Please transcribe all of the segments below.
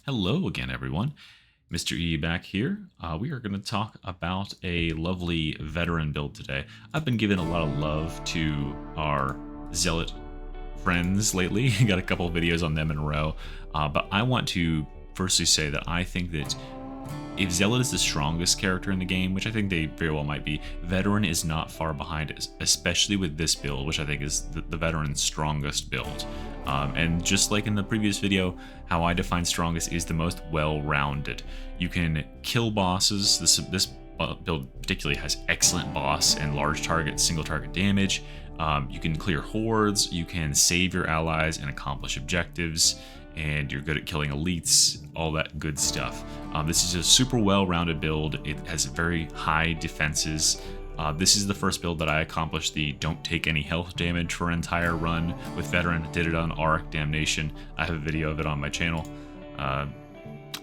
Hello again, everyone. Mr. E back here. We are going to talk about a lovely veteran build today. I've been giving a lot of love to our Zealot friends lately. Got a couple of videos on them in a row. But I want to firstly say that I think that if Zealot is the strongest character in the game, which I think they very well might be, Veteran is not far behind it, especially with this build, which I think is the Veteran's strongest build. And just like in the previous video, how I define strongest is the most well-rounded. You can kill bosses. This build particularly has excellent boss and large target, single target damage. You can clear hordes, you can save your allies and accomplish objectives, and you're good at killing elites, all that good stuff. This is a super well-rounded build. It has very high defenses. This is the first build that I accomplished the don't take any health damage for an entire run with Veteran. Did it on Arc Damnation. I have a video of it on my channel.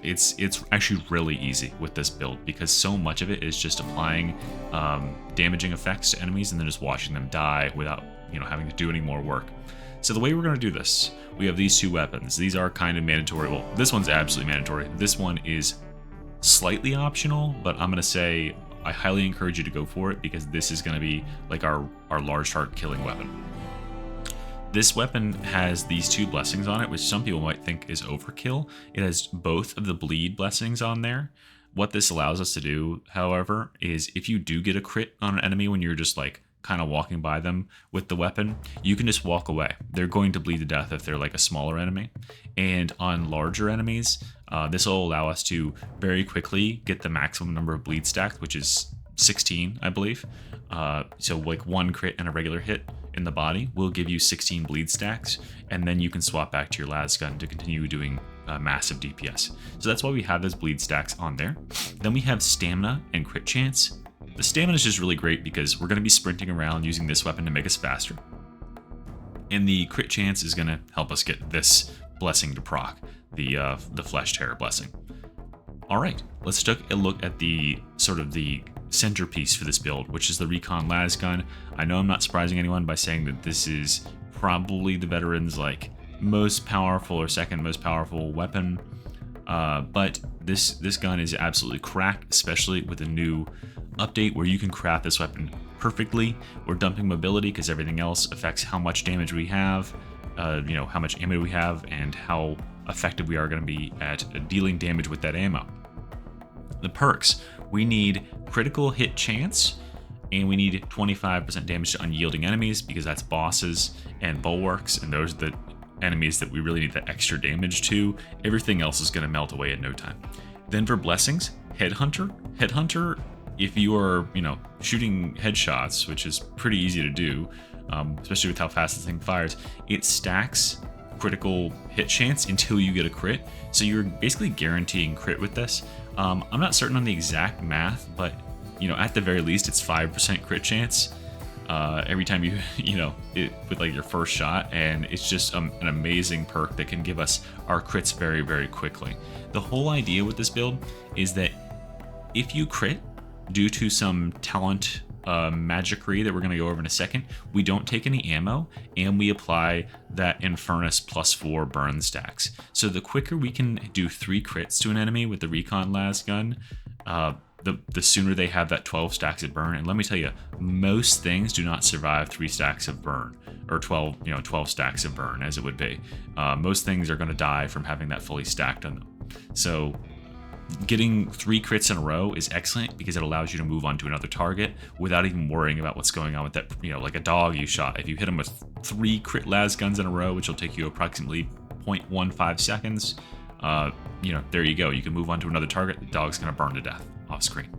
It's actually really easy with this build because so much of it is just applying damaging effects to enemies and then just watching them die without having to do any more work. So the way we're going to do this, we have these two weapons. These are kind of mandatory. Well, this one's absolutely mandatory. This one is slightly optional, but I'm going to say I highly encourage you to go for it because this is going to be like our large target killing weapon. This weapon has these two blessings on it, which some people might think is overkill. It has both of the bleed blessings on there. What this allows us to do, however, is if you do get a crit on an enemy when you're just like kind of walking by them with the weapon, you can just walk away. They're going to bleed to death if they're like a smaller enemy. And on larger enemies, this will allow us to very quickly get the maximum number of bleed stacked, which is 16, I believe. So like one crit and a regular hit in the body will give you 16 bleed stacks, and then you can swap back to your Lasgun to continue doing massive DPS. So that's why we have those bleed stacks on there. Then we have stamina and crit chance. The stamina is just really great because we're going to be sprinting around using this weapon to make us faster. And the crit chance is going to help us get this blessing to proc, the Flesh Terror blessing. All right, let's take a look at the sort of the centerpiece for this build, which is the Recon Lasgun. I know I'm not surprising anyone by saying that this is probably the Veteran's like most powerful or second most powerful weapon. But this gun is absolutely cracked, especially with a new update where you can craft this weapon perfectly. We're dumping mobility because everything else affects how much damage we have, how much ammo we have, and how effective we are going to be at dealing damage with that ammo. The perks, we need critical hit chance, and we need 25% damage to unyielding enemies because that's bosses and bulwarks, and those are the enemies that we really need the extra damage to. Everything else is going to melt away in no time. Then for blessings, Headhunter, if you are shooting headshots, which is pretty easy to do, especially with how fast this thing fires, it stacks critical hit chance until you get a crit, so you're basically guaranteeing crit with this. I'm not certain on the exact math, but at the very least it's 5% crit chance every time you with like your first shot, and it's just an amazing perk that can give us our crits very, very quickly. The whole idea with this build is that if you crit due to some talent magicry that we're going to go over in a second, we don't take any ammo, and we apply that Infernus +4 burn stacks. So the quicker we can do 3 crits to an enemy with the Recon Lasgun, the sooner they have that 12 stacks of burn. And let me tell you, most things do not survive 3 stacks of burn, or 12 stacks of burn as it would be. Most things are going to die from having that fully stacked on them. So getting 3 crits in a row is excellent because it allows you to move on to another target without even worrying about what's going on with that, like a dog you shot. If you hit them with 3 crit Lasguns in a row, which will take you approximately 0.15 seconds, there you go. You can move on to another target. The dog's going to burn to death off screen.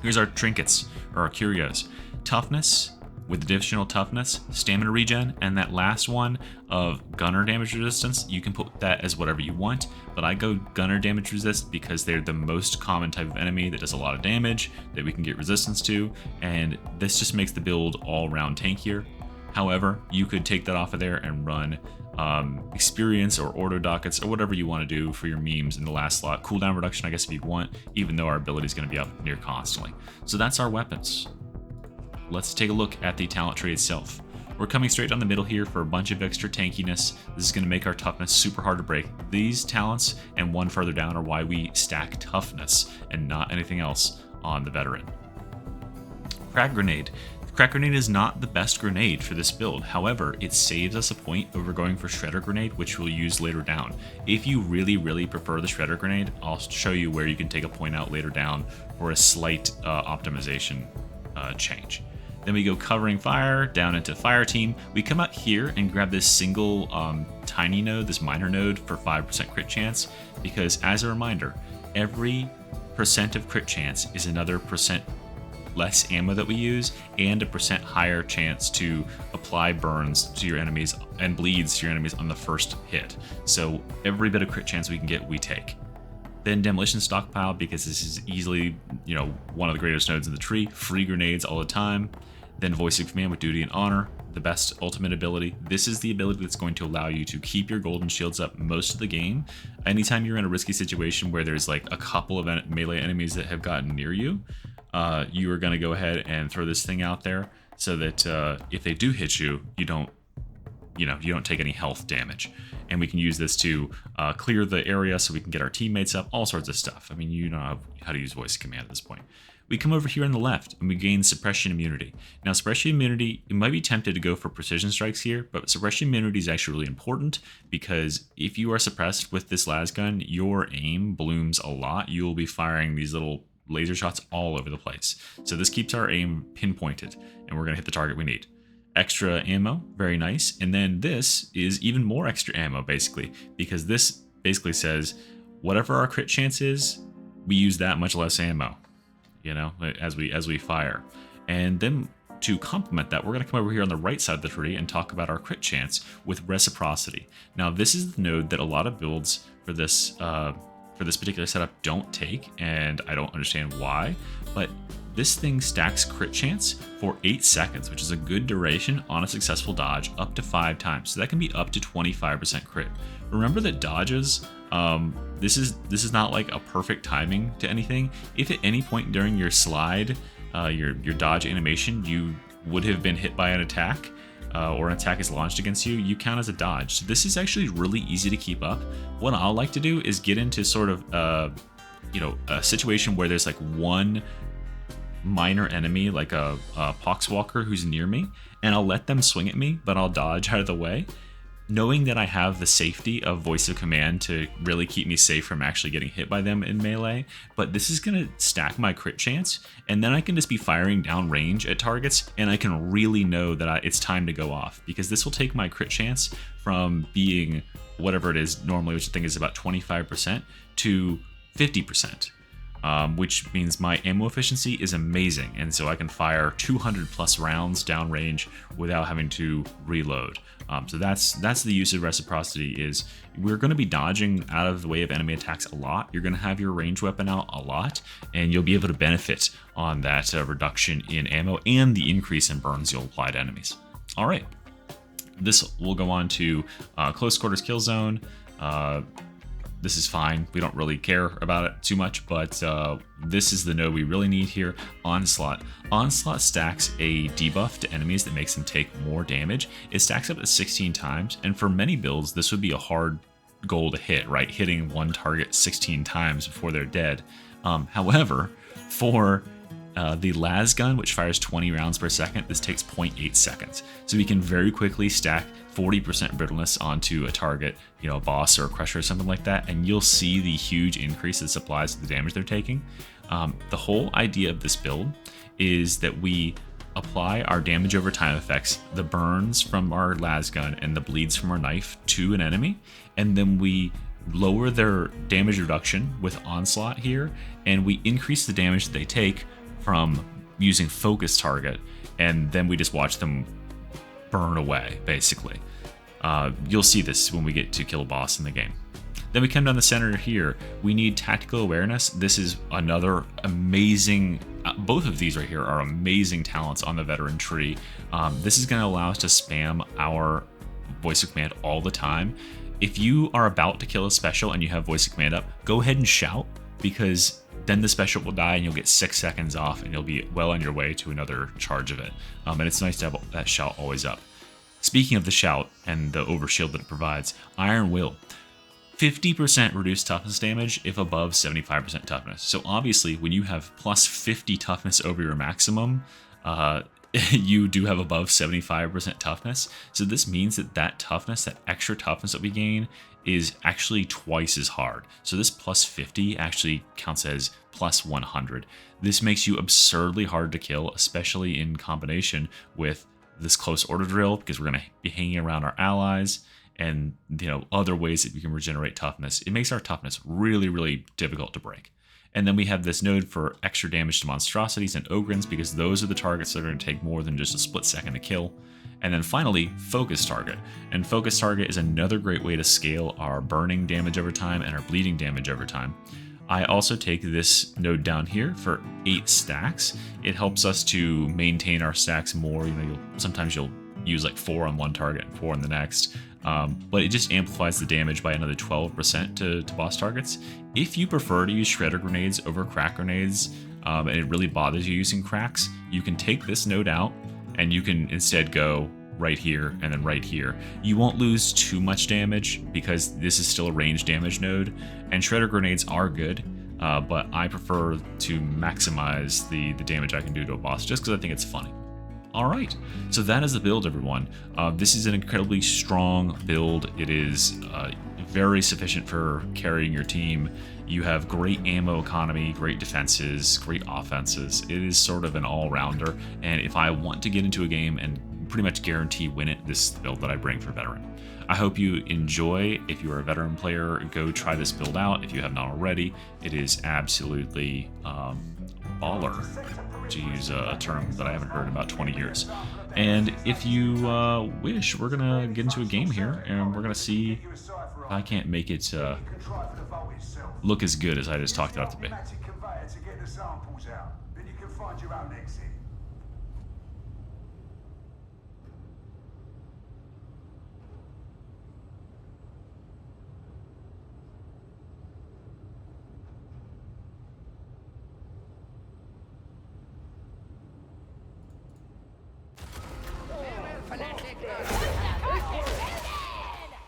Here's our trinkets, or our curios. Toughness with additional toughness, stamina regen, and that last one of gunner damage resistance. You can put that as whatever you want, but I go gunner damage resist because they're the most common type of enemy that does a lot of damage that we can get resistance to, and this just makes the build all around tankier. However, you could take that off of there and run experience or order dockets or whatever you want to do for your memes in the last slot. Cooldown reduction, I guess, if you want, even though our ability is going to be up near constantly. So that's our weapons. Let's take a look at the talent tree itself. We're coming straight down the middle here for a bunch of extra tankiness. This is going to make our toughness super hard to break. These talents and one further down are why we stack toughness and not anything else on the veteran. Crack Grenade. Crack Grenade is not the best grenade for this build. However, it saves us a point over going for Shredder Grenade, which we'll use later down. If you really prefer the Shredder Grenade, I'll show you where you can take a point out later down for a slight optimization change. Then we go Covering Fire down into Fire Team. We come out here and grab this single tiny node, this minor node for 5% crit chance, because as a reminder, every percent of crit chance is another percent less ammo that we use and a percent higher chance to apply burns to your enemies and bleeds to your enemies on the first hit. So every bit of crit chance we can get, we take. Then Demolition Stockpile, because this is easily, one of the greatest nodes in the tree. Free grenades all the time. Then Voice of Command with Duty and Honor, the best ultimate ability. This is the ability that's going to allow you to keep your golden shields up most of the game. Anytime you're in a risky situation where there's like a couple of melee enemies that have gotten near you, you are going to go ahead and throw this thing out there so that if they do hit you, you don't take any health damage. And we can use this to clear the area so we can get our teammates up, all sorts of stuff. I mean, you know how to use voice command at this point. We come over here on the left and we gain Suppression Immunity. Now, Suppression Immunity, you might be tempted to go for Precision Strikes here, but Suppression Immunity is actually really important because if you are suppressed with this Lasgun, your aim blooms a lot. You will be firing these little laser shots all over the place. So this keeps our aim pinpointed and we're going to hit the target we need. Extra ammo, very nice. And then this is even more extra ammo basically, because this basically says whatever our crit chance is, we use that much less ammo, as we fire. And then to complement that, we're going to come over here on the right side of the tree and talk about our crit chance with Reciprocity. Now this is the node that a lot of builds for this particular setup don't take, and I don't understand why, but this thing stacks crit chance for 8 seconds, which is a good duration on a successful dodge, up to 5 times. So that can be up to 25% crit. Remember that dodges, this is not like a perfect timing to anything. If at any point during your slide, your dodge animation, you would have been hit by an attack, or an attack is launched against you, you count as a dodge. So this is actually really easy to keep up. What I'll like to do is get into sort of, a situation where there's like one minor enemy, like a Poxwalker who's near me, and I'll let them swing at me, but I'll dodge out of the way, knowing that I have the safety of Voice of Command to really keep me safe from actually getting hit by them in melee. But this is going to stack my crit chance, and then I can just be firing down range at targets, and I can really know that it's time to go off, because this will take my crit chance from being whatever it is normally, which I think is about 25%, to 50%. Which means my ammo efficiency is amazing, and so I can fire 200 plus rounds downrange without having to reload. So that's the use of Reciprocity. Is we're going to be dodging out of the way of enemy attacks a lot. You're going to have your range weapon out a lot, and you'll be able to benefit on that reduction in ammo and the increase in burns you'll apply to enemies. All right, this will go on to Close Quarters Kill Zone. This is fine. We don't really care about it too much, but this is the node we really need here. Onslaught. Onslaught stacks a debuff to enemies that makes them take more damage. It stacks up to 16 times, and for many builds, this would be a hard goal to hit, right? Hitting one target 16 times before they're dead. However, for the Lasgun, which fires 20 rounds per second, this takes 0.8 seconds. So we can very quickly stack 40% brittleness onto a target, a boss or a crusher or something like that, and you'll see the huge increase this applies to the damage they're taking. The whole idea of this build is that we apply our damage over time effects, the burns from our Lasgun and the bleeds from our knife to an enemy, and then we lower their damage reduction with Onslaught here, and we increase the damage that they take from using Focus Target, and then we just watch them burn away, basically. You'll see this when we get to kill a boss in the game. Then we come down the center here. We need Tactical Awareness. This is another amazing, both of these right here are amazing talents on the veteran tree. This is going to allow us to spam our Voice of Command all the time. If you are about to kill a special and you have Voice of Command up, go ahead and shout, because then the special will die and you'll get 6 seconds off and you'll be well on your way to another charge of it. And it's nice to have that shout always up. Speaking of the shout and the overshield that it provides, Iron Will. 50% reduced toughness damage if above 75% toughness. So obviously, when you have plus 50 toughness over your maximum, you do have above 75% toughness. So this means that that toughness, that extra toughness that we gain, is actually twice as hard. So this plus 50 actually counts as plus 100. This makes you absurdly hard to kill, especially in combination with this close order drill, because we're going to be hanging around our allies and other ways that we can regenerate toughness. It makes our toughness really, really difficult to break. And then we have this node for extra damage to monstrosities and ogrins, because those are the targets that are going to take more than just a split second to kill. And then finally, focus target. And focus target is another great way to scale our burning damage over time and our bleeding damage over time. I also take this node down here for 8 stacks. It helps us to maintain our stacks more. Sometimes you'll use like 4 on one target and 4 on the next. But it just amplifies the damage by another 12% to boss targets. If you prefer to use shredder grenades over crack grenades, and it really bothers you using cracks, you can take this node out and you can instead go right here and then right here. You won't lose too much damage because this is still a range damage node, and shredder grenades are good, but I prefer to maximize the damage I can do to a boss just because I think it's funny. Alright, so that is the build, everyone. This is an incredibly strong build. It is very sufficient for carrying your team. You have great ammo economy, great defenses, great offenses. It is sort of an all-rounder, and if I want to get into a game and pretty much guarantee win it, this is the build that I bring for Veteran. I hope you enjoy. If you are a Veteran player, go try this build out if you have not already. It is absolutely baller, to use a term that I haven't heard in about 20 years. And if you wish, we're gonna get into a game here, and we're gonna see if I can't make it look as good as I just talked about it to be.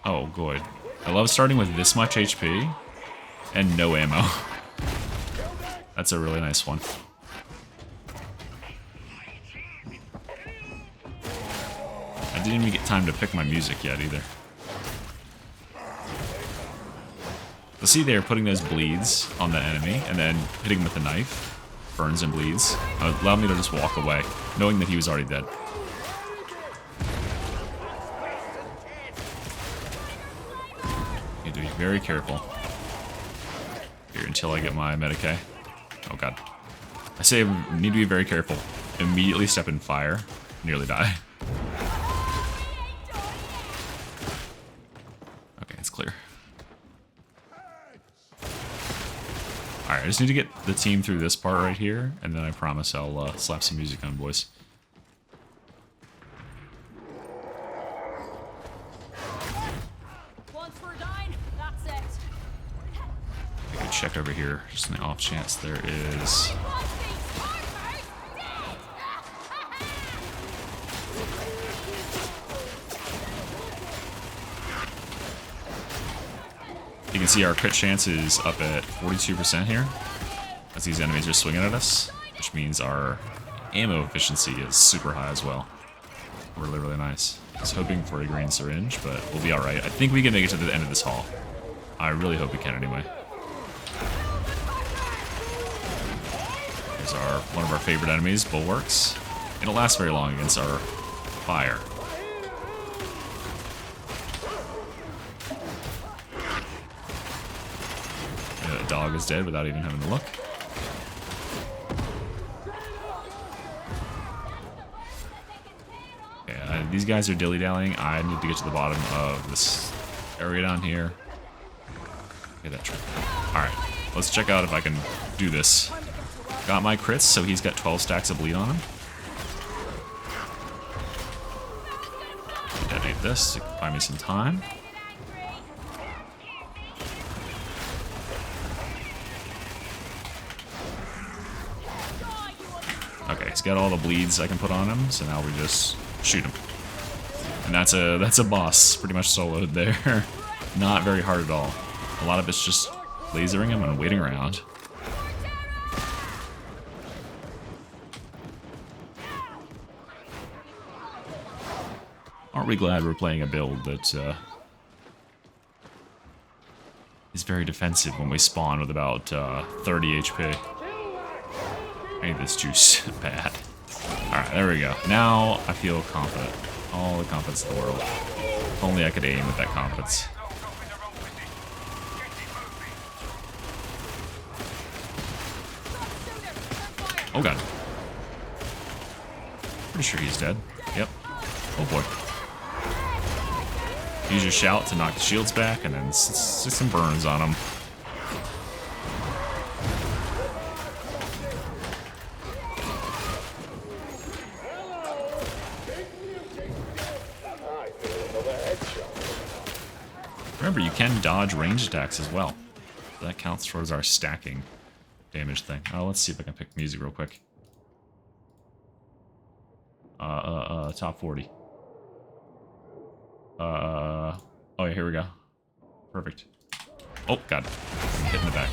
Oh, good. I love starting with this much HP and no ammo. That's a really nice one. I didn't even get time to pick my music yet either. So see, they're putting those bleeds on the enemy and then hitting him with the knife. Burns and bleeds. Allowed me to just walk away, knowing that he was already dead. Need to be very careful here until I get my Medicae. Oh god. I say I need to be very careful. Immediately step in fire. Nearly die. Okay, it's clear. Alright, I just need to get the team through this part right here, and then I promise I'll slap some music on, boys. I could check over here, just in the off chance there is... You can see our crit chance is up at 42% here, as these enemies are swinging at us, which means our ammo efficiency is super high as well. Really, really nice. I was hoping for a green syringe, but we'll be alright. I think we can make it to the end of this hall. I really hope we can anyway. Here's one of our favorite enemies, Bulwarks. It don't last very long against our fire. The dog is dead without even having to look. Yeah, these guys are dilly-dallying. I need to get to the bottom of this area down here. Get that trick. Alright, let's check out if I can do this. Got my crits, so he's got 12 stacks of bleed on him. Detonate this to buy me some time. Okay, he's got all the bleeds I can put on him, so now we just shoot him. And that's a boss, pretty much soloed there. Not very hard at all. A lot of it's just lasering him and waiting around. Aren't we glad we're playing a build that is very defensive when we spawn with about 30 HP. I need this juice bad. Alright, there we go. Now I feel confident. All the confidence in the world. If only I could aim with that confidence. Oh god. Pretty sure he's dead. Yep. Oh boy. Use your shout to knock the shields back, and then just some burns on him. Remember, you can dodge ranged attacks as well. That counts towards our stacking damage thing. Oh, let's see if I can pick music real quick. Top 40. Oh yeah, here we go. Perfect. Oh god, I'm hit in the back.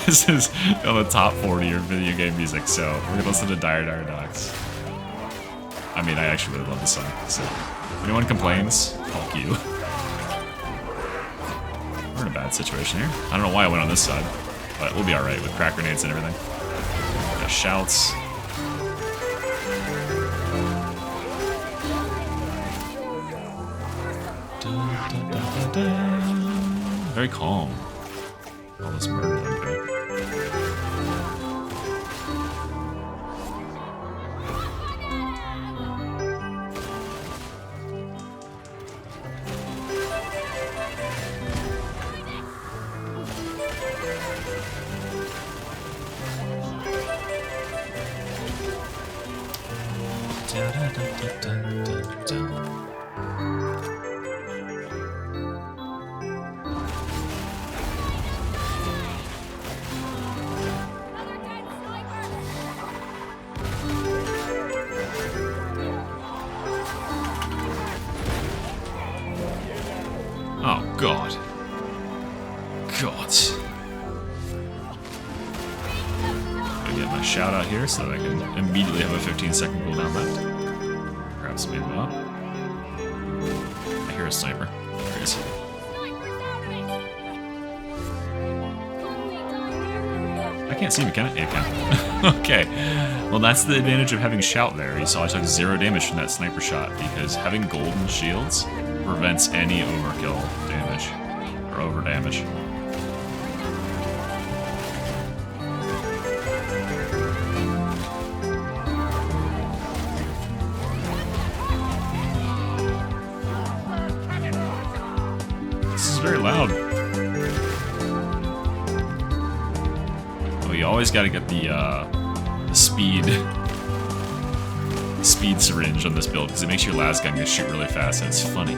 This is on the top 40 of video game music, so we're gonna listen to Dire Dire Docks. I mean, I actually really love this song, so if anyone complains, fuck you. We're in a bad situation here. I don't know why I went on this side, but we'll be alright with crack grenades and everything. Got shouts. Very calm. All this murder I'm doing. Oh, God. God. Gonna get my shout out here so that I can immediately have a 15-second cooldown left. Grab some ammo up. I hear a sniper. There he is. I can't see him, can I? Yeah, I can. Okay. Well, that's the advantage of having shout there. You saw I took 0 damage from that sniper shot because having golden shields prevents any overkill damage or over damage. This is very loud. Oh, you always got to get the speed syringe on this build because it makes your lasgun go shoot really fast and it's funny.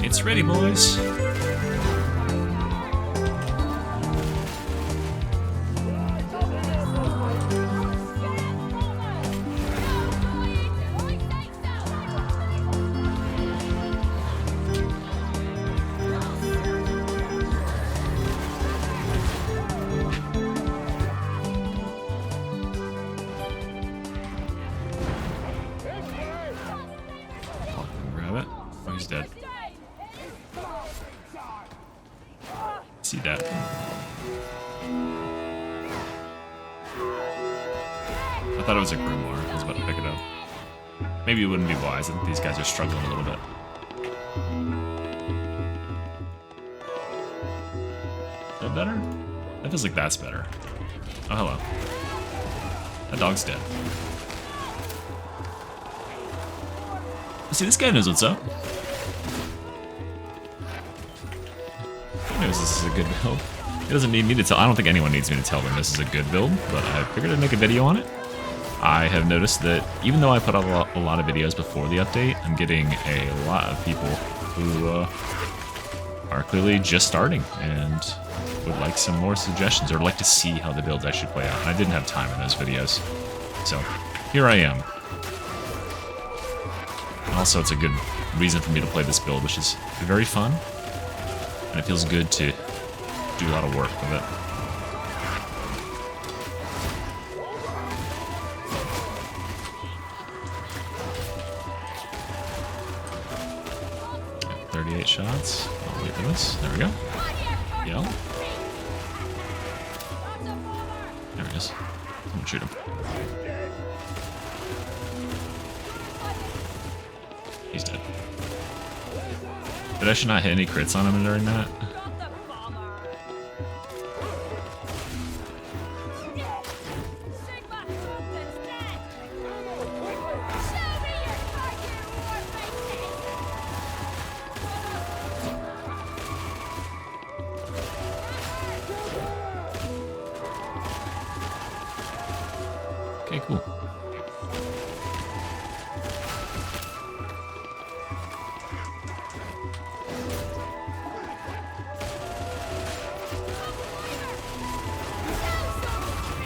It's ready, boys. Grab it. Oh, he's dead. See that. I thought it was a grimoire. I was about to pick it up. Maybe it wouldn't be wise. I think these guys are struggling a little bit. Is that better? That feels like that's better. Oh, hello. That dog's dead. See, this guy knows what's up. knows this is a good build. It doesn't need me to tell. I don't think anyone needs me to tell them this is a good build, but I figured I'd make a video on it. I have noticed that even though I put out a lot of videos before the update, I'm getting a lot of people who are clearly just starting and would like some more suggestions or like to see how the builds actually play out. And I didn't have time in those videos. So here I am. And also, it's a good reason for me to play this build, which is very fun. And it feels good to do a lot of work with it. Okay, 38 shots. I'll wait for this. There we go. Yell. There he is. I'm gonna shoot him. He's dead. But I should not hit any crits on him during that. Okay, cool.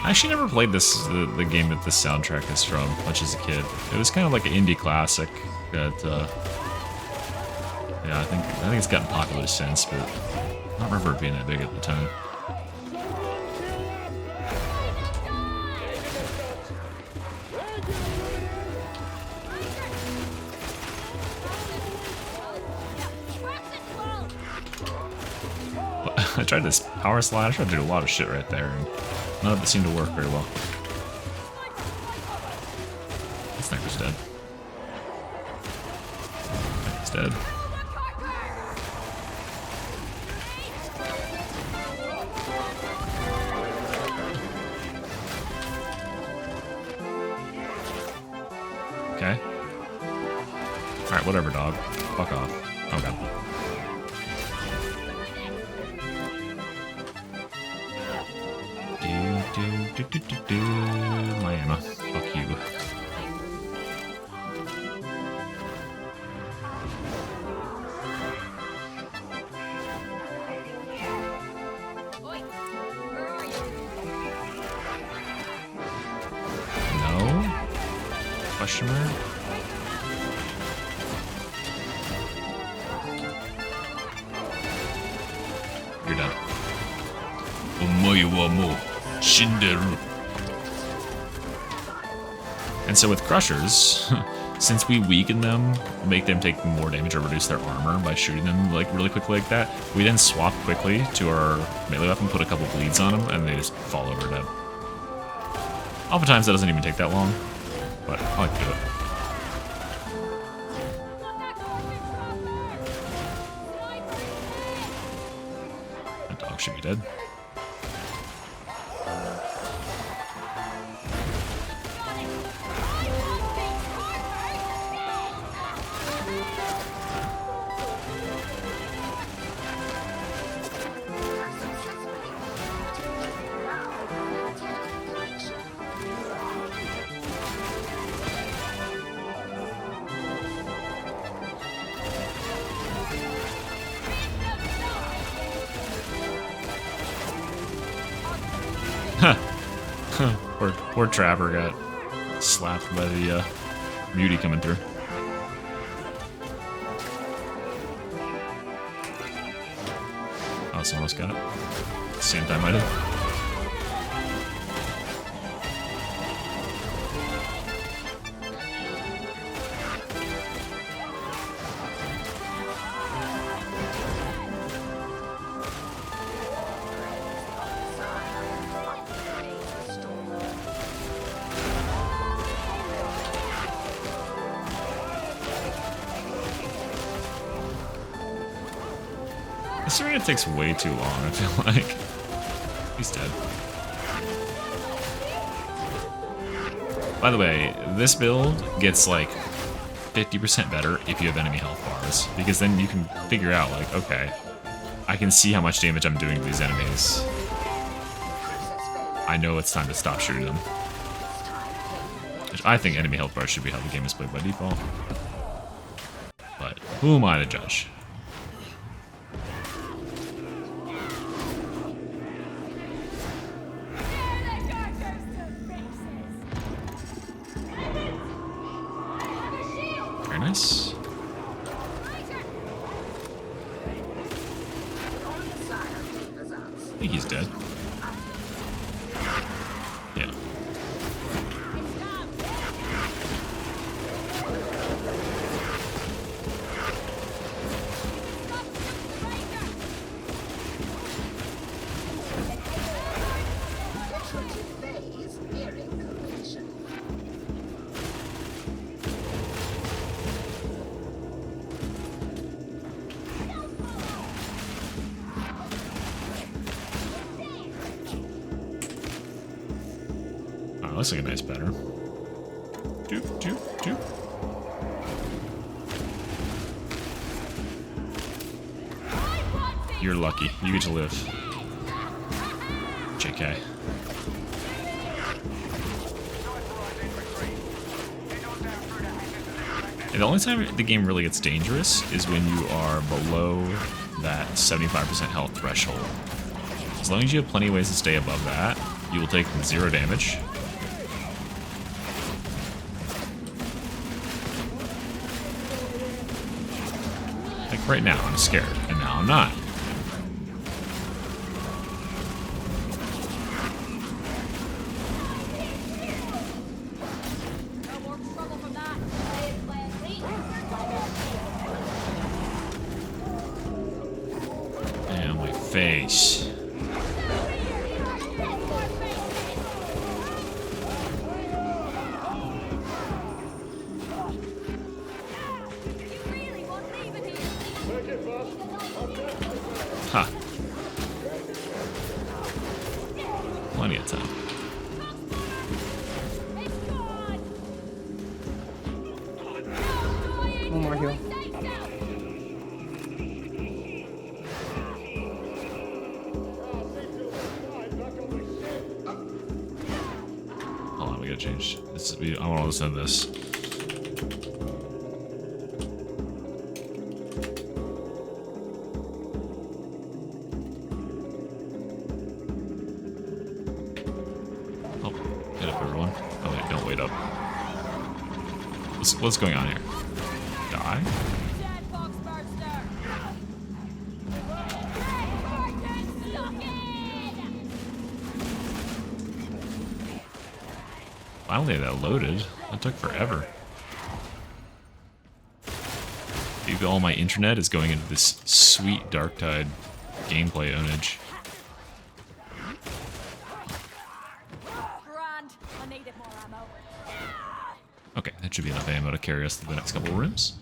I actually never played the game that this soundtrack is from much as a kid. It was kind of like an indie classic that yeah, I think it's gotten popular since, but I don't remember it being that big at the time. I tried this power slide. I tried to do a lot of shit right there, and none of it seemed to work very well. That sniper's dead. He's dead. Okay. Alright, whatever, dog. Fuck off. Oh god. My ammo. Fuck you. No? Question mark? You're done. Omoe wa mo shinderu. And so with crushers, since we weaken them, make them take more damage or reduce their armor by shooting them like really quickly like that, we then swap quickly to our melee weapon, put a couple bleeds on them, and they just fall over dead. Oftentimes that doesn't even take that long, but I like to do it. That dog should be dead. Poor Trapper got slapped by the beauty coming through. Oh, someone else got it. Same time I did. This arena takes way too long, I feel like. He's dead. By the way, this build gets like 50% better if you have enemy health bars, because then you can figure out like, okay, I can see how much damage I'm doing to these enemies. I know it's time to stop shooting them. Which I think enemy health bars should be how the game is played by default. But who am I to judge? Very nice. I think he's dead. Yeah. Looks like a nice pattern. Doop, doop, doop. You're lucky. You get to live. JK. And the only time the game really gets dangerous is when you are below that 75% health threshold. As long as you have plenty of ways to stay above that, you will take 0 damage. Like right now, I'm scared, and now I'm not. And my face. Huh. Plenty of time. One more heal. Hold on, we gotta change. I want to send this. What's going on here? Die? Finally that loaded. That took forever. Maybe all my internet is going into this sweet Darktide gameplay ownage. Okay, that should be enough ammo to carry us through the next couple of rooms.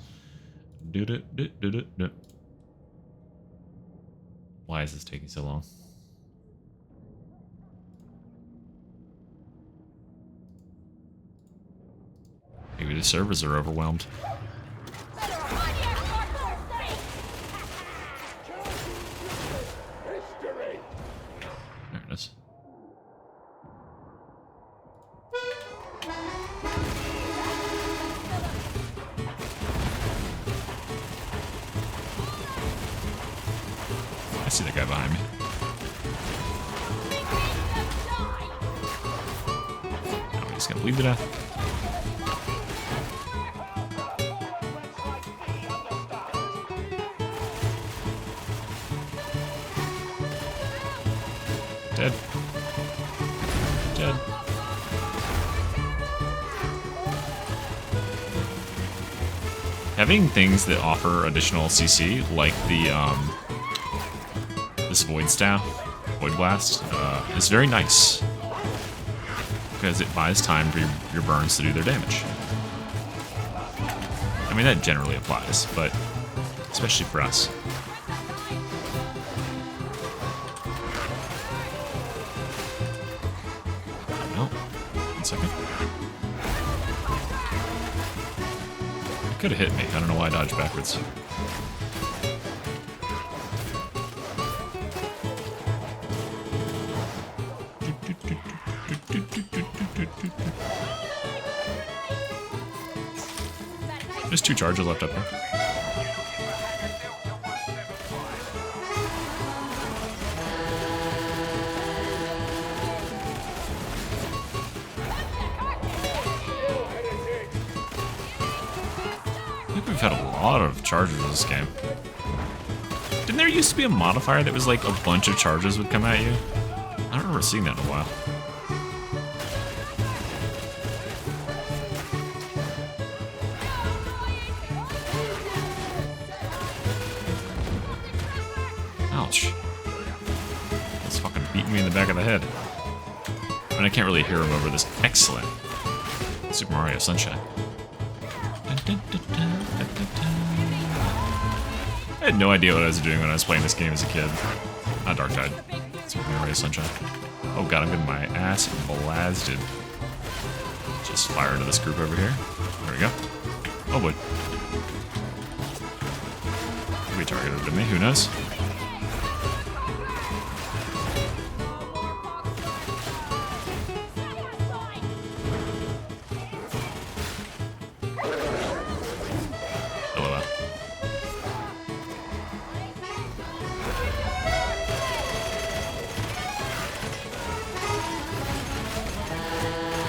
Why is this taking so long? Maybe the servers are overwhelmed. There it is. I see that guy behind me. Oh, he's gonna bleed to death. Dead. Dead. Having things that offer additional CC, like the this Void Staff, Void Blast, is very nice. Because it buys time for your burns to do their damage. I mean, that generally applies, but especially for us. No. 1 second. It could have hit me. I don't know why I dodged backwards. There's 2 charges left up there. I think we've had a lot of charges in this game. Didn't there used to be a modifier that was like a bunch of charges would come at you? I don't remember seeing that in a while. Ouch. That's fucking beating me in the back of the head. And I can't really hear him over this excellent Super Mario Sunshine. I had no idea what I was doing when I was playing this game as a kid. Not Dark Tide. Super Mario Sunshine. Oh god, I'm getting my ass blasted. Just fire into this group over here. There we go. Oh boy. Maybe targeted to me, who knows?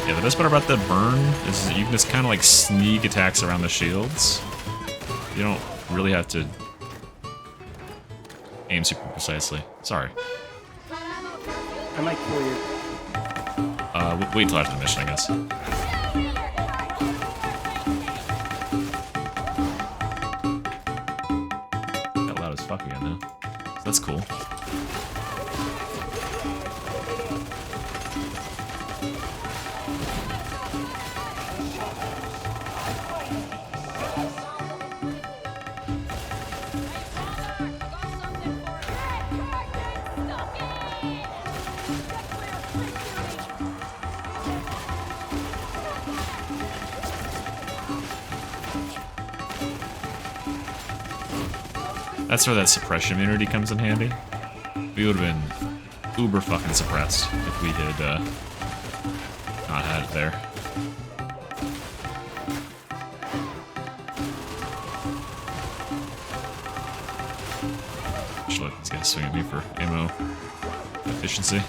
Yeah, the best part about the burn is that you can just kind of like sneak attacks around the shields. You don't really have to aim super precisely. Sorry. I might kill you. Wait till after the mission, I guess. Got loud as fuck again, though. So that's cool. That's where that suppression immunity comes in handy. We would have been uber fucking suppressed if we had not had it there. Should let these guys swing at me for ammo efficiency.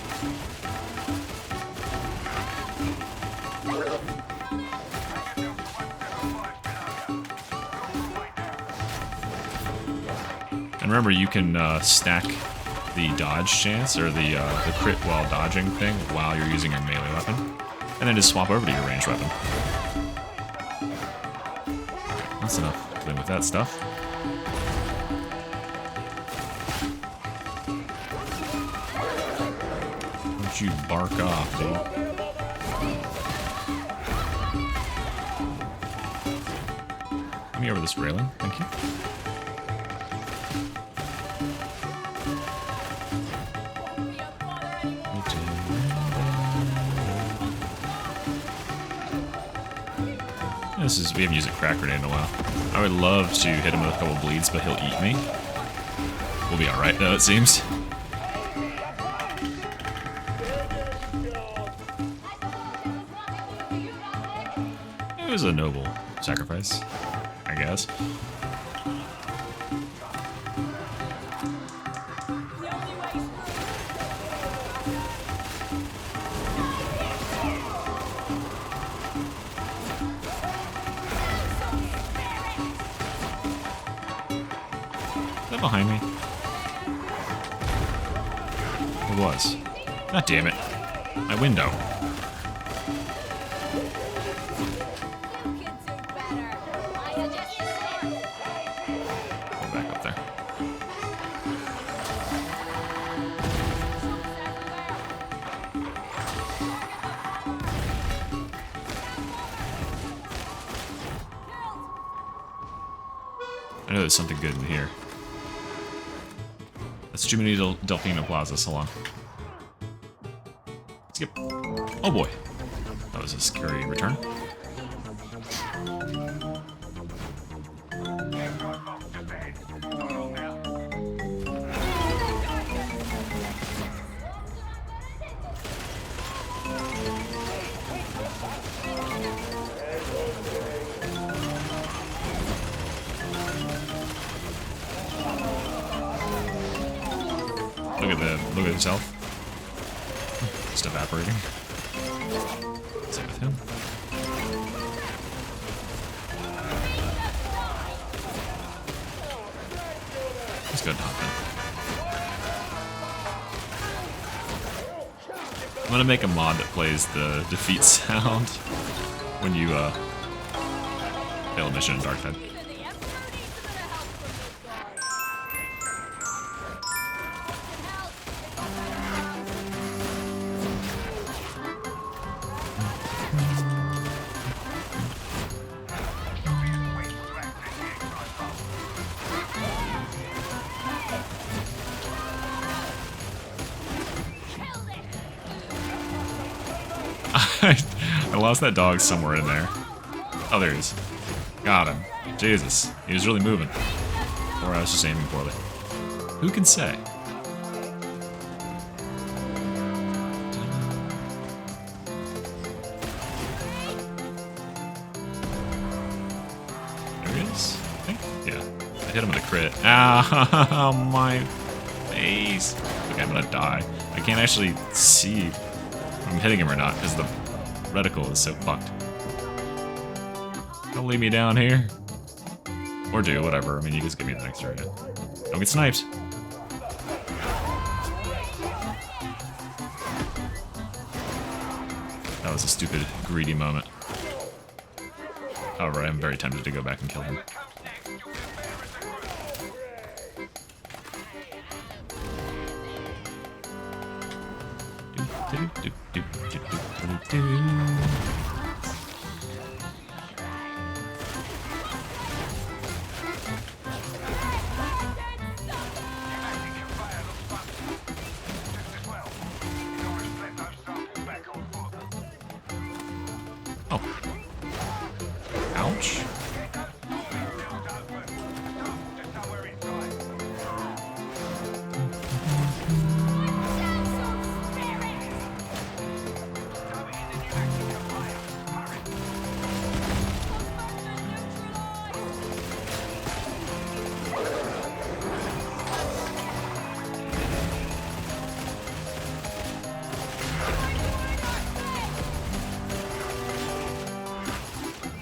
And remember, you can stack the dodge chance, or the crit while dodging thing, while you're using your melee weapon. And then just swap over to your ranged weapon. That's enough dealing with that stuff. Don't you bark off, dude. Let me over this railing, thank you. We haven't used a crack grenade in a while. I would love to hit him with a couple bleeds, but he'll eat me. We'll be alright though, it seems. It was a noble sacrifice, I guess. Behind me. It was. God damn it. My window. Go back up there. I know there's something good in here. That's too many Delfino Plazas. Hold on. Skip. Oh boy. That was a scary return. Look at himself. Just evaporating. Same with him. Let's go hop in. I'm gonna make a mod that plays the defeat sound when you fail a mission in Darktide. I lost that dog somewhere in there. Oh, there he is. Got him. Jesus. He was really moving. Or I was just aiming poorly. Who can say? There he is. I think. Yeah. I hit him with a crit. Ow, my face. Okay, I'm gonna die. I can't actually see if I'm hitting him or not because the reticle is so fucked. Don't leave me down here. Or do, whatever. I mean, you just give me the next target. Don't get sniped. That was a stupid, greedy moment. Alright, I'm very tempted to go back and kill him. Oh. Ouch.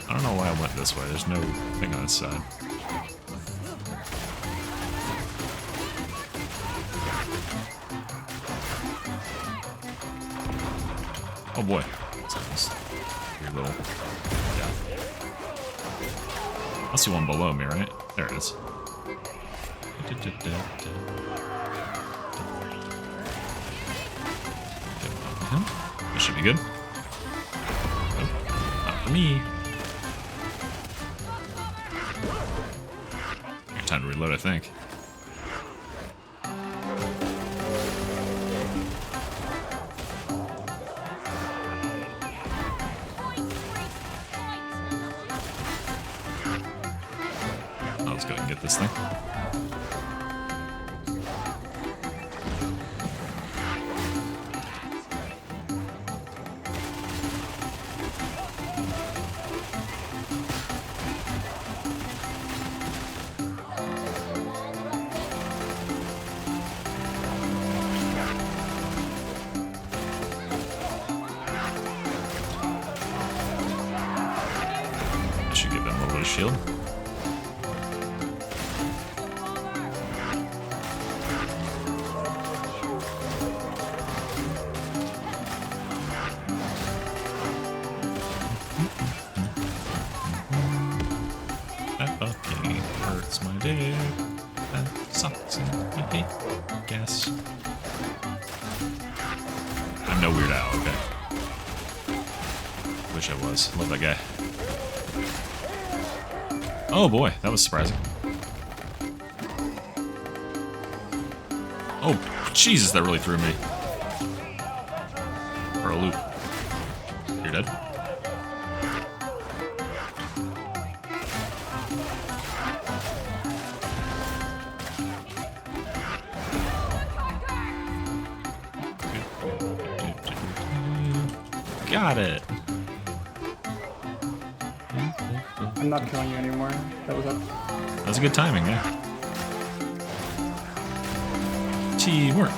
I don't know why I went this way. There's no thing on this side. Oh boy. That's weird little death. Must be one below me, right? There it is. This should be good. Nope, not for me. Time to reload, I think. Let's go ahead and get this thing. Should give them a little bit of shield. That puppy hurts my dick. That sucks and I hate gas. I'm no Weird Al, okay. Wish I was. Love that guy. Oh boy, that was surprising. Oh, Jesus, that really threw me. For a loop. You're dead? Got it. I'm not killing you anymore. That was up. That was a good timing, yeah. Teamwork.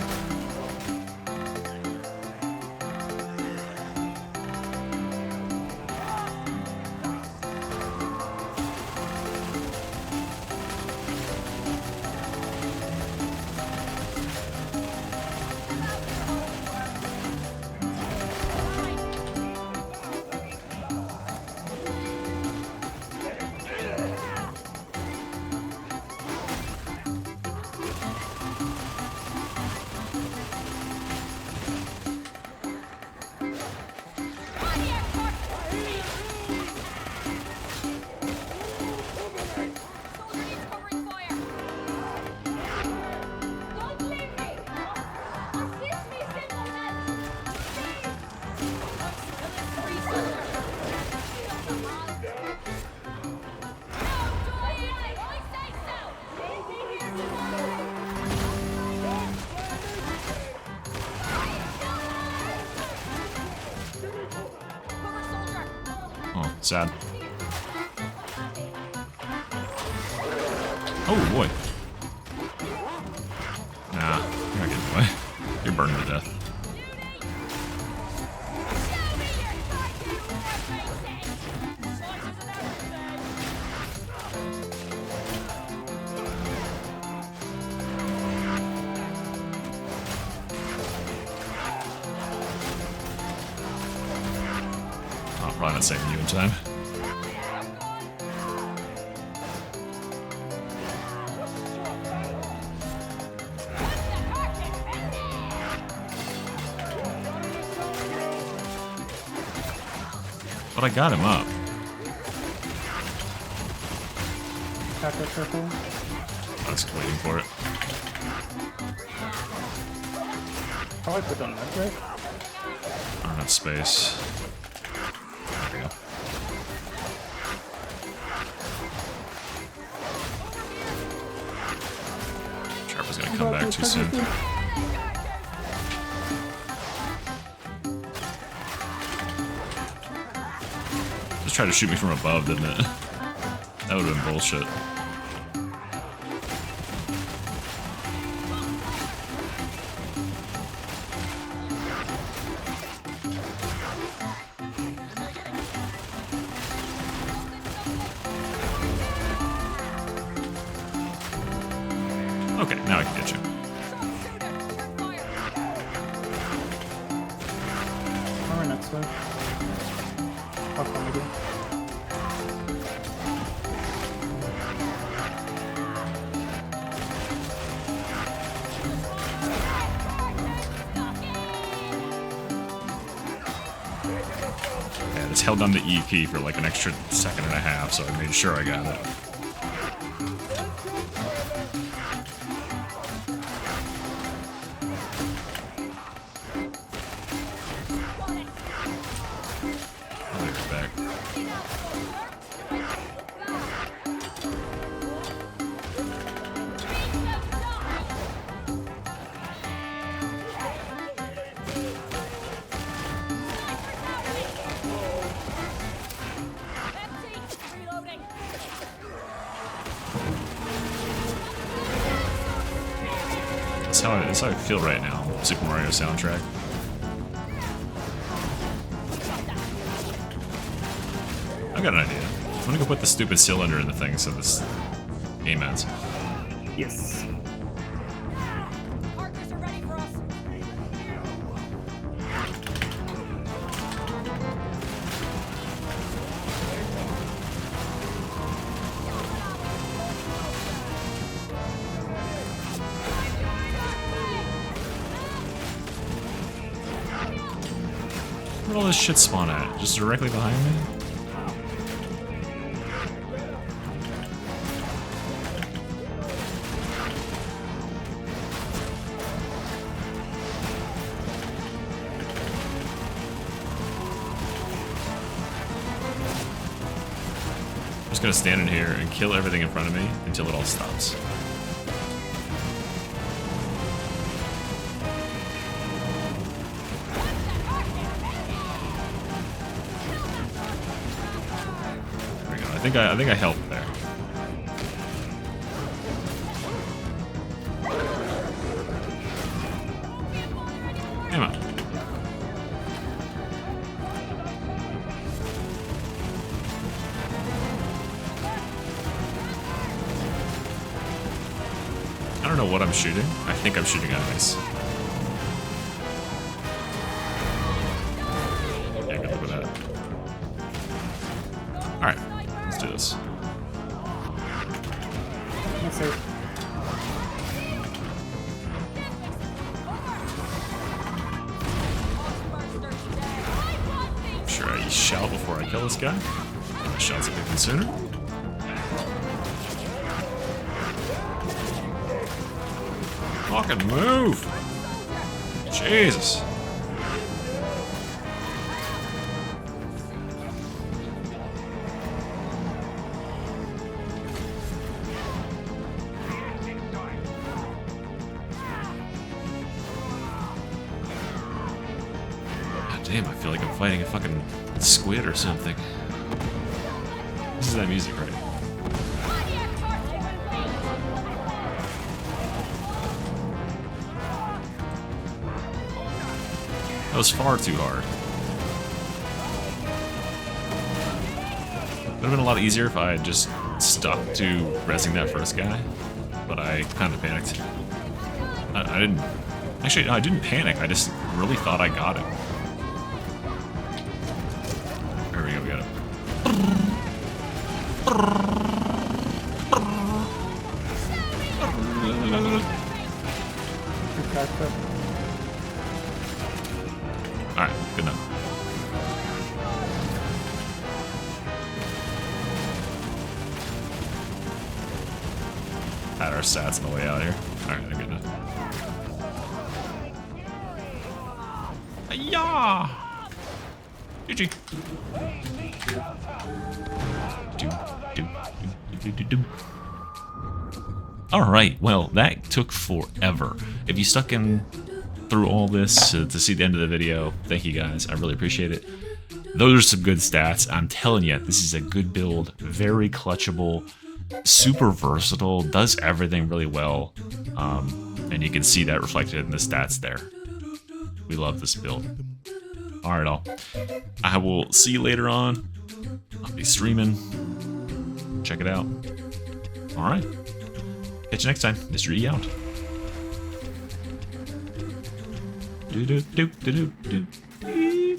Sad. Oh boy. Nah, you're not getting away. You're burning to death. Oh, probably not saving you in time. But I got him up. Tackle circle. I was waiting for it. How do I put on that, right? I don't have space. There we go. Sharp is gonna come back too soon. Just tried to shoot me from above, didn't it? That would have been bullshit. Okay, now I can get you. Power next way. How far we do? Yeah, it's held down the E key for like an extra second and a half, so I made sure I got it. I'll be right back. That's how I feel right now. Super Mario soundtrack. I've got an idea. I'm gonna go put the stupid cylinder in the thing so this game ends. Yes. Partners are ready for us. Where'd all this shit spawn at? Just directly behind me? I'm just gonna stand in here and kill everything in front of me until it all stops. There we go. I think I helped there. Come on. I don't know what I'm shooting. I think I'm shooting enemies. Yeah, good luck with that. Alright, let's do this. Not safe. Sure, I shout before I kill this guy. Shouts a bit sooner. Fucking move! Jesus. God damn, I feel like I'm fighting a fucking squid or something. that music right? That was far too hard. Would have been a lot easier if I had just stuck to rezzing that first guy, but I kind of panicked. I didn't... Actually, no, I didn't panic. I just really thought I got it. There we go, we got it. Alright, good enough. Had our stats on the way out here. Alright, good enough. Yeah. GG. Alright, well, that took forever. If you stuck in through all this to see the end of the video, thank you guys. I really appreciate it. Those are some good stats. I'm telling you, this is a good build. Very clutchable. Super versatile. Does everything really well. And you can see that reflected in the stats there. We love this build. Alright, all. I will see you later on. I'll be streaming. Check it out. Alright. Catch you next time. Mr. E out. Do do do do do do.